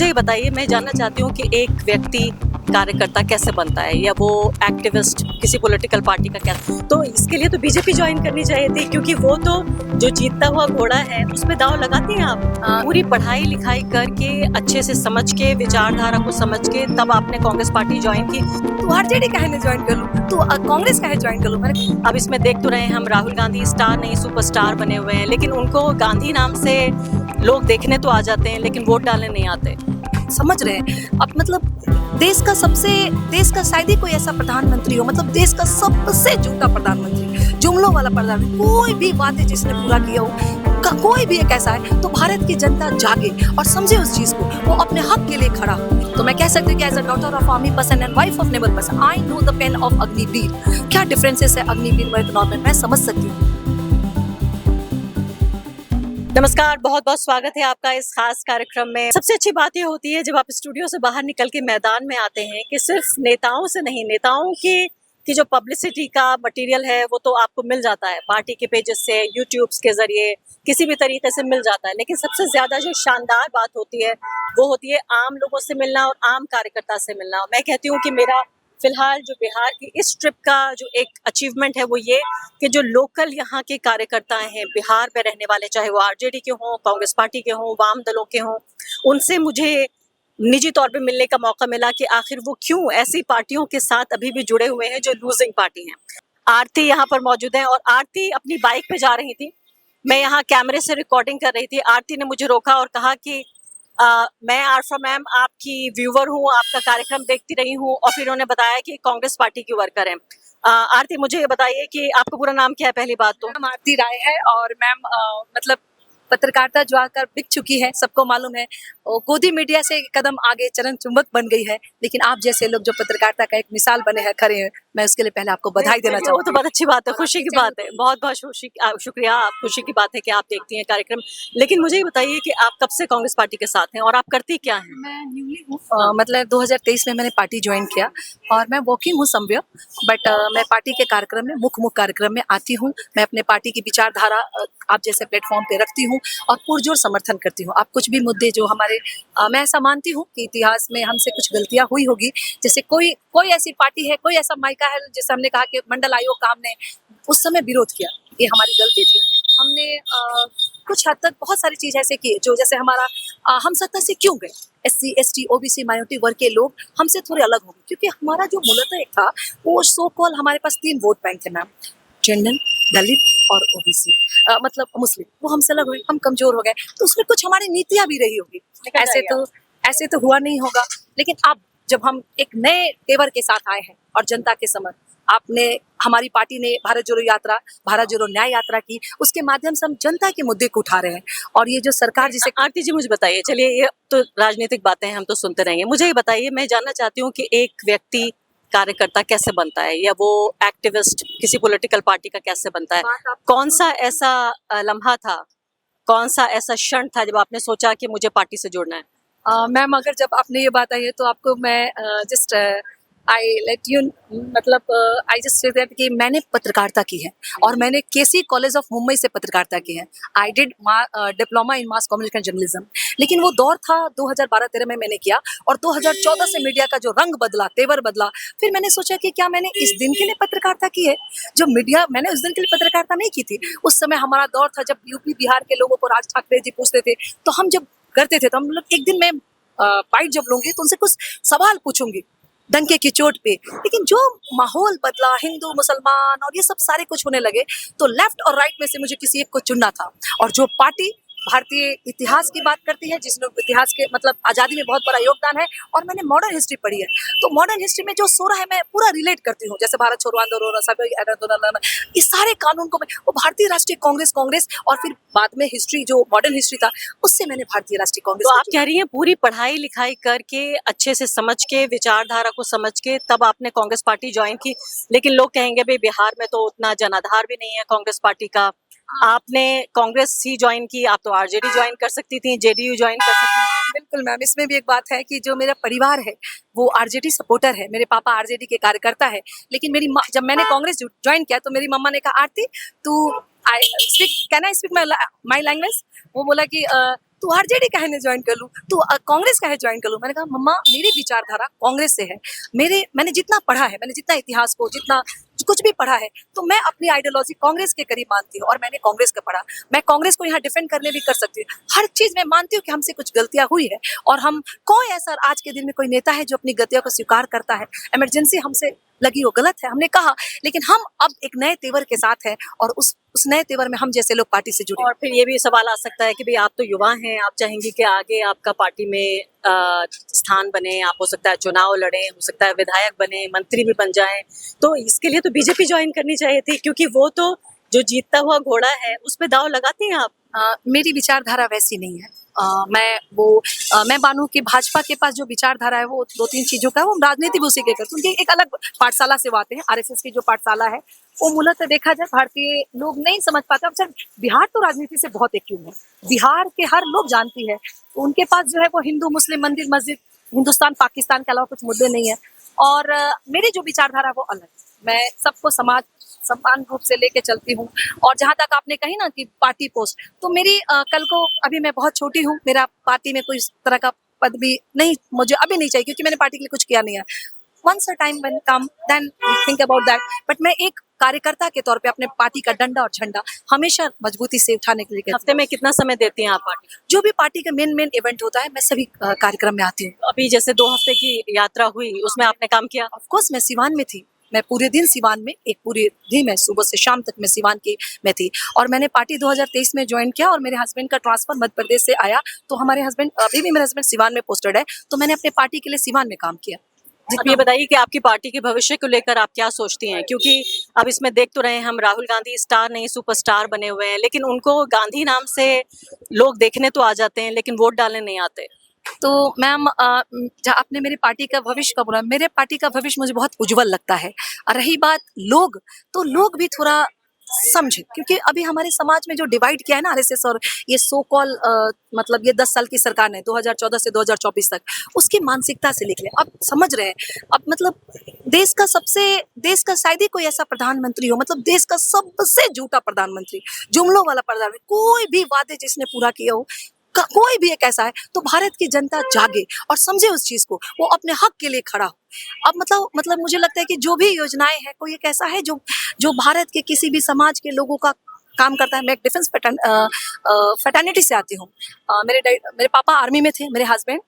मुझे ये बताइए, मैं जानना चाहती हूँ कि एक व्यक्ति कार्यकर्ता कैसे बनता है, या वो एक्टिविस्ट किसी पॉलिटिकल पार्टी का क्या। तो इसके लिए तो बीजेपी ज्वाइन करनी चाहिए थी, क्योंकि वो तो जो जीतता हुआ घोड़ा है उस पे दांव लगाती हैं आप। पूरी पढ़ाई लिखाई करके अच्छे से समझ के, विचारधारा को समझ के, तब आपने कांग्रेस पार्टी ज्वाइन की। तू आरजेडी काहे ने ज्वाइन कर लूं, तू कांग्रेस काहे ज्वाइन कर लूं। अब इसमें देख तो रहे हैं हम, राहुल गांधी स्टार नहीं सुपरस्टार बने हुए हैं, लेकिन उनको गांधी नाम से लोग देखने तो आ जाते हैं, लेकिन वोट डालने नहीं आते। समझ रहे हैं अब, मतलब देश का शायद ही कोई ऐसा प्रधानमंत्री हो, मतलब देश का सबसे झूठा प्रधानमंत्री, जुमलों वाला प्रधानमंत्री, कोई भी बातें जिसने पूरा किया हो का कोई भी एक ऐसा है, तो भारत की जनता जागे और समझे उस चीज को, वो अपने हक के लिए खड़ा हो। तो मैं कह सकती हूँ कि as a daughter of army person and wife of naval person, I know the pain of Agniveer. क्या डिफरेंसेस है अग्निवीर और नॉर्मल, मैं समझ सकती हूँ। नमस्कार, बहुत बहुत स्वागत है आपका इस खास कार्यक्रम में। सबसे अच्छी बात ये होती है जब आप स्टूडियो से बाहर निकल के मैदान में आते हैं कि सिर्फ नेताओं से नहीं, नेताओं की जो पब्लिसिटी का मटेरियल है वो तो आपको मिल जाता है पार्टी के पेजेस से, यूट्यूब्स के जरिए, किसी भी तरीके से मिल जाता है, लेकिन सबसे ज्यादा जो शानदार बात होती है वो होती है आम लोगों से मिलना और आम कार्यकर्ता से मिलना। मैं कहती हूँ कि मेरा फिलहाल जो बिहार की इस ट्रिप का जो एक अचीवमेंट है वो ये कि जो लोकल यहाँ के कार्यकर्ता हैं, बिहार में रहने वाले, चाहे वो आरजेडी के हों, कांग्रेस पार्टी के हों, वाम दलों के हों, उनसे मुझे निजी तौर पे मिलने का मौका मिला कि आखिर वो क्यों ऐसी पार्टियों के साथ अभी भी जुड़े हुए हैं जो लूजिंग पार्टी हैं। आरती यहाँ पर मौजूद है और आरती अपनी बाइक पे जा रही थी। मैं यहाँ कैमरे से रिकॉर्डिंग कर रही थी। आरती ने मुझे रोका और कहा कि मैं आरफा मैम आपकी व्यूवर हूँ, आपका कार्यक्रम देखती रही हूँ, और फिर उन्होंने बताया कि कांग्रेस पार्टी की वर्कर हैं। आरती, मुझे ये बताइए कि आपका पूरा नाम क्या है। पहली बात तो मैम आरती राय है, और मैम मतलब पत्रकारिता जो आकर बिक चुकी है, सबको मालूम है। गोदी मीडिया से कदम आगे चरण चुंबक बन गई है, लेकिन आप जैसे लोग जो पत्रकारिता का एक मिसाल बने हैं, खड़े हैं, मैं उसके लिए पहले आपको बधाई देना चाहूँगी। वो तो बहुत अच्छी बात है, खुशी की बात है, बहुत बहुत शुक्रिया। आप खुशी की बात है कि आप देखती हैं कार्यक्रम। लेकिन मुझे ये बताइए कि आप कब से कांग्रेस पार्टी के साथ हैं और आप करती क्या हैं। मैं न्यूली हूँ, मतलब 2023 में मैंने पार्टी ज्वाइन किया, और मैं वॉकिंग हूँ समव्य, बट मैं पार्टी के कार्यक्रम में मुख्य कार्यक्रम में आती हूँ। मैं अपने पार्टी की विचारधारा आप जैसे प्लेटफॉर्म पे रखती हूँ और पुरजोर समर्थन करती हूँ। आप कुछ भी मुद्दे जो हमारे, मैं ऐसा मानती हूँ कि इतिहास में हमसे कुछ गलतियां हुई होगी, जैसे कोई ऐसी पार्टी है, कोई ऐसा मायका है, जैसे हमने कहा कि मंडल आयोग का हमने उस समय विरोध किया, ये हमारी गलती थी। हमने कुछ हद तक बहुत सारी चीज ऐसे की जो, जैसे हमारा हम सत्ता से क्यों गए, SC ST OBC माइनॉरिटी वर्ग के लोग हमसे थोड़े अलग हो गए, क्योंकि हमारा जो मूलतः एक था वो सो कॉल, हमारे पास 3 वोट बैंक थे मैम, जनरल, दलित और OBC, मतलब मुस्लिम, वो हमसे अलग हुए, हम कमजोर हो गए। तो उसमें कुछ हमारी नीतियां भी रही होगी, ऐसे तो हुआ नहीं होगा। लेकिन अब जब हम एक नए तेवर के साथ आए हैं और जनता के समक्ष, आपने, हमारी पार्टी ने भारत जोड़ो यात्रा, भारत जोड़ो न्याय यात्रा की, उसके माध्यम से हम जनता के मुद्दे को उठा रहे हैं। और ये जो सरकार, जिसे आरती जी मुझे बताइए, चलिए ये तो राजनीतिक बातें हैं, हम तो सुनते रहेंगे। मुझे ये बताइए, मैं जानना चाहती हूँ कि एक व्यक्ति कार्यकर्ता कैसे बनता है, या वो एक्टिविस्ट किसी पॉलिटिकल पार्टी का कैसे बनता है। कौन सा ऐसा लम्हा था, कौन सा ऐसा क्षण था जब आपने सोचा कि मुझे पार्टी से जुड़ना है। मैम अगर जब आपने ये बात आई है तो आपको मैं जस्ट आई लेट यू, मतलब आई जस्ट से दैट कि मैंने पत्रकारिता की है, और मैंने KC कॉलेज ऑफ मुंबई से पत्रकारिता की है। I did diploma in mass communication journalism. लेकिन वो दौर था 2012-13 में मैंने किया, और 2014 से मीडिया का जो रंग बदला, तेवर बदला, फिर मैंने सोचा कि क्या मैंने इस दिन के लिए पत्रकारिता की है, जो मीडिया, मैंने उस दिन के लिए पत्रकारिता नहीं की थी। उस समय हमारा दौर था जब यूपी बिहार के लोगों को राज ठाकरे जी पूछते थे, तो हम जब करते थे तो हम लोग, एक दिन मैं बाइट जब लूंगी तो उनसे कुछ सवाल पूछूंगी डंके की चोट पे। लेकिन जो माहौल बदला, हिंदू मुसलमान और ये सब सारे कुछ होने लगे, तो लेफ्ट और राइट में से मुझे किसी एक को चुनना था। और जो पार्टी भारतीय इतिहास की बात करती है, जिसमें इतिहास के मतलब आज़ादी में बहुत बड़ा योगदान है, और मैंने मॉडर्न हिस्ट्री पढ़ी है, तो मॉडर्न हिस्ट्री में जो सो रहा है मैं पूरा रिलेट करती हूँ, जैसे भारत छोड़ो आंदोलन, इस सारे कानून को मैं, वो भारतीय राष्ट्रीय कांग्रेस और फिर बाद में हिस्ट्री जो मॉडर्न हिस्ट्री था, उससे मैंने भारतीय राष्ट्रीय कांग्रेस। तो आप कह रही हैं पूरी पढ़ाई लिखाई करके, अच्छे से समझ के, विचारधारा को समझ के, तब आपने कांग्रेस पार्टी ज्वाइन की। लेकिन लोग कहेंगे भाई बिहार में तो उतना जनाधार भी नहीं है कांग्रेस पार्टी का, आपने कांग्रेस ही ज्वाइन की, आप तो आरजेडी ज्वाइन कर सकती थी, JDU ज्वाइन कर सकती थी। बिल्कुल मैम, इसमें भी एक बात है कि जो मेरा परिवार है वो आरजेडी सपोर्टर है, मेरे पापा आरजेडी के कार्यकर्ता है। लेकिन मेरी माँ, जब मैंने कांग्रेस ज्वाइन किया तो मेरी मम्मा ने कहा, आरती तू can I speak my language, वो बोला कि तू आरजेडी काहे ने ज्वाइन कर लूं, तू कांग्रेस काहे ज्वाइन कर लूं। मैंने कहा मम्मा मेरी विचारधारा कांग्रेस से है, मैंने जितना पढ़ा है, मैंने जितना इतिहास को जितना कुछ भी पढ़ा है, तो मैं अपनी आइडियोलॉजी कांग्रेस के करीब मानती हूँ और मैंने कांग्रेस का पढ़ा। मैं कांग्रेस को यहाँ डिफेंड करने भी कर सकती हूँ। हर चीज मैं मानती हूँ कि हमसे कुछ गलतियां हुई है और हम कोई ऐसा आज के दिन में कोई नेता है जो अपनी गलतियों को स्वीकार करता है। इमरजेंसी हमसे लगी वो गलत है, हमने कहा, लेकिन हम अब एक नए तेवर के साथ हैं और उस नए तेवर में हम जैसे लोग पार्टी से जुड़े। और फिर ये भी सवाल आ सकता है कि भाई आप तो युवा हैं, आप चाहेंगे कि आगे आपका पार्टी में स्थान बने, आप हो सकता है चुनाव लड़ें, हो सकता है विधायक बने, मंत्री भी बन जाएं, तो इसके लिए तो बीजेपी ज्वाइन करनी चाहिए थी, क्योंकि वो तो जो जीतता हुआ घोड़ा है उस पे दाव लगाते हैं आप। मेरी विचारधारा वैसी नहीं है। मैं मानूं कि भाजपा के पास जो विचारधारा है वो दो तीन चीजों का है, वो राजनीति भी उसी के करते हैं। उनके एक अलग पाठशाला से वो आते हैं, आरएसएस की जो पाठशाला है वो मूलतः देखा जाए भारतीय लोग नहीं समझ पाते। अब सर बिहार तो राजनीति से बहुत एक्टिव है, बिहार के हर लोग जानती है, उनके पास जो है वो हिंदू मुस्लिम मंदिर मस्जिद हिंदुस्तान पाकिस्तान के अलावा कुछ मुद्दे नहीं है। और मेरी जो विचारधारा है वो अलग है, मैं सबको समाज समान रूप से लेके चलती हूँ। और जहाँ तक आपने कही ना कि पार्टी पोस्ट, तो मेरी कल को, अभी मैं बहुत छोटी हूँ, मेरा पार्टी में कोई इस तरह का पद भी नहीं, मुझे अभी नहीं चाहिए क्योंकि मैंने पार्टी के लिए कुछ किया नहीं है। Once a time when come then think about that, but मैं एक कार्यकर्ता के तौर पे अपने पार्टी का डंडा और झंडा हमेशा मजबूती से उठाने के लिए कहती हूँ। हफ्ते में कितना समय देती हैं आप पार्टी? जो भी पार्टी का मेन इवेंट होता है मैं सभी कार्यक्रम में आती हूँ। अभी जैसे 2 हफ्ते की यात्रा हुई, उसमें आपने काम किया? ऑफ कोर्स मैं सिवान में थी, मैं पूरे दिन सिवान में, एक पूरे दिन मैं सुबह से शाम तक मैं सिवान की में थी। और मैंने पार्टी 2023 में ज्वाइन किया और मेरे हस्बैंड का ट्रांसफर मध्य प्रदेश से आया, तो हमारे हस्बैंड, अभी भी मेरे हस्बैंड सिवान में पोस्टेड है, तो मैंने अपने पार्टी के लिए सिवान में काम किया। अब ये बताइए कि आपकी पार्टी के भविष्य को लेकर आप क्या सोचती हैं, क्योंकि अब इसमें देख तो रहे हैं हम, राहुल गांधी स्टार नहीं सुपरस्टार बने हुए हैं, लेकिन उनको गांधी नाम से लोग देखने तो आ जाते हैं लेकिन वोट डालने नहीं आते। तो मैम, जहाँ आपने मेरी पार्टी का भविष्य का बोला, मेरे पार्टी का भविष्य मुझे बहुत उज्जवल लगता है। और रही बात लोग, तो लोग भी थोड़ा समझे, क्योंकि अभी हमारे समाज में जो डिवाइड किया है ना आरएसएस और ये सो कॉल, मतलब ये 10 साल की सरकार ने 2014 से 2024 तक, उसकी मानसिकता से निकले। अब समझ रहे हैं, अब मतलब देश का शायद ही कोई ऐसा प्रधानमंत्री हो, मतलब देश का सबसे झूठा प्रधानमंत्री, जुमलों वाला प्रधानमंत्री, कोई भी वादे जिसने पूरा किया हो, कोई भी एक ऐसा है, तो भारत की जनता जागे और समझे उस चीज को, वो अपने हक के लिए खड़ा हो। अब मतलब मुझे लगता है कि जो भी योजनाएं हैं, कोई एक ऐसा है जो भारत के किसी भी समाज के लोगों का काम करता है। मैं एक डिफेंस फैटर्निटी से आती हूँ। मेरे पापा आर्मी में थे, मेरे हस्बैंड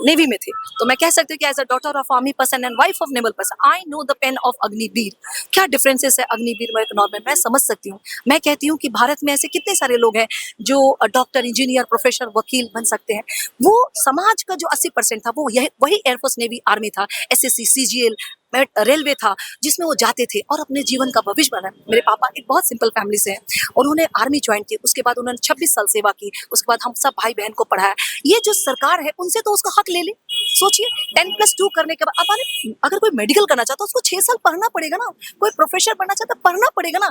नेवी में थे, तो मैं कह सकती हूँ कि as a daughter of army person and wife of naval person, I know the pain of Agniveer. क्या डिफरेंसेस है अग्निवीर में इकोनॉमी में, मैं समझ सकती हूँ। मैं कहती हूँ कि भारत में ऐसे कितने सारे लोग हैं जो डॉक्टर, इंजीनियर, प्रोफेसर, वकील बन सकते हैं। वो समाज का जो 80% था, वो वही एयरफोर्स, नेवी, आर्मी था, एसएससी, सीजीएल, रेलवे था, जिसमें वो जाते थे और अपने जीवन का भविष्य बनाया। मेरे पापा एक बहुत सिंपल फैमिली से हैं, उन्होंने आर्मी ज्वाइन की, उसके बाद उन्होंने 26 साल सेवा की, उसके बाद हम सब भाई बहन को पढ़ाया। ये जो सरकार है, उनसे तो उसका हक ले ले। सोचिए 10+2 करने के बाद, अब अगर कोई मेडिकल करना चाहता है उसको 6 साल पढ़ना पड़ेगा ना, कोई प्रोफेसर बनना चाहता है पढ़ना पड़ेगा ना।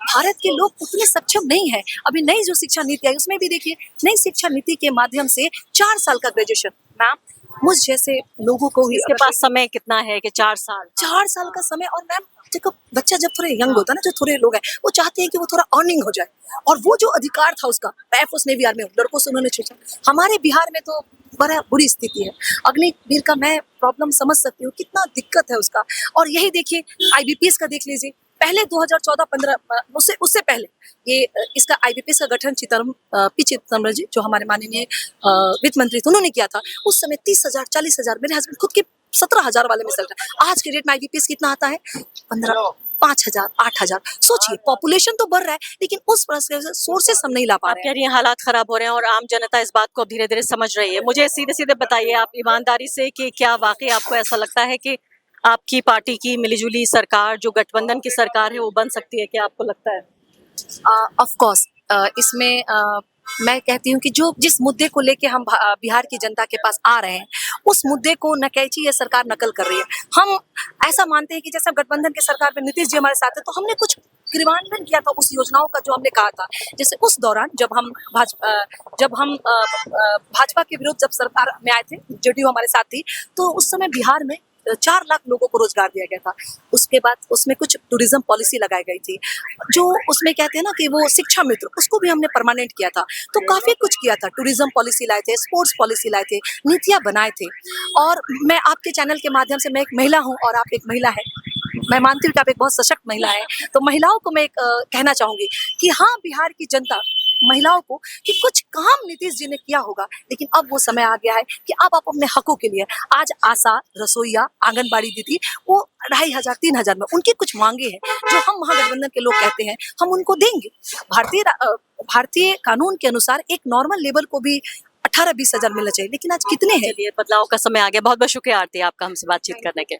भारत के लोग उतने सक्षम नहीं है। अभी नई जो शिक्षा नीति आई, उसमें भी देखिए, नई शिक्षा नीति के माध्यम से 4 साल का ग्रेजुएशन, मैम मुझ जैसे लोगों को ही, इसके पास समय कितना है कि 4 साल का समय। और मैम देखो, बच्चा जब थोड़े यंग होता है ना, जो थोड़े लोग हैं, वो चाहते हैं कि वो थोड़ा अर्निंग हो जाए, और वो जो अधिकार था उसका, एयरफोर्स नेवी आर्मी लड़कों से उन्होंने छीना। हमारे बिहार में तो बड़ा बुरी स्थिति है। अग्निवीर का मैं प्रॉब्लम समझ सकती हूँ, कितना दिक्कत है उसका। और यही देखिए आईबीपीएस का देख लीजिए, पहले 2014-15 उससे पहले ये इसका आईबीपीएस का गठन पी चिदम्बरम जी, जो हमारे माननीय वित्त मंत्री थे, उन्होंने किया था। उस समय 30,000, 40,000, मेरे हस्बैंड खुद के 17,000 वाले में चल रहा है। आज के डेट में आईबीपीएस कितना आता है? 5,000, 8,000। सोचिए, पॉपुलेशन तो बढ़ रहा है, लेकिन उस सोर्सेस हम नहीं ला पा आप रहे कह हैं। रही हैं हालात खराब हो रहे हैं और आम जनता इस बात को अब धीरे-धीरे समझ रही है। मुझे सीधे-सीधे बताइए आप ईमानदारी से कि क्या वाक़ई आपको ऐसा लगता है कि आपकी पार्टी की मिली-जुली सरकार, जो गठबंधन की सरकार है, वो बन सकती है? क्या आपको लगता है? ऑफ कोर्स, इसमें मैं कहती हूँ कि जिस मुद्दे को लेके हम बिहार की जनता के पास आ रहे हैं, उस मुद्दे को नकैची ये सरकार नकल कर रही है। हम ऐसा मानते हैं कि जैसे गठबंधन की सरकार में नीतीश जी हमारे साथ है, तो हमने कुछ क्रियान्वयन किया था उस योजनाओं का जो हमने कहा था। जैसे उस दौरान जब हम भाजपा के विरुद्ध जब सरकार में आए थे, जेडीयू हमारे साथ थी, तो उस समय बिहार में 4 लाख लोगों को रोजगार दिया गया था। उसके बाद उसमें कुछ टूरिज्म पॉलिसी लगाई गई थी, जो उसमें कहते हैं ना कि वो शिक्षा मित्र, उसको भी हमने परमानेंट किया था। तो काफी कुछ किया था, टूरिज्म पॉलिसी लाए थे, स्पोर्ट्स पॉलिसी लाए थे, नीतियां बनाए थे। और मैं आपके चैनल के माध्यम से, मैं एक महिला हूँ और आप एक महिला है, मैं मानती हूँ कि आप एक बहुत सशक्त महिला है, तो महिलाओं को मैं एक कहना चाहूंगी कि हाँ, बिहार की जनता महिलाओं को कि कुछ काम नीतीश जी ने किया होगा, लेकिन अब वो समय आ गया है कि अब आप अपने हकों के लिए, आज आशा, रसोईया, आंगनबाड़ी दीदी, वो 2500 3000 में उनकी कुछ मांगे हैं जो हम महागठबंधन के लोग कहते हैं हम उनको देंगे। भारतीय कानून के अनुसार एक नॉर्मल लेबर को भी 18-20 हजार मिलना चाहिए, लेकिन आज कितने हैं? चलिए, बदलाव का समय आ गया। बहुत बहुत शुक्रिया आरती आपका हमसे बातचीत करने के।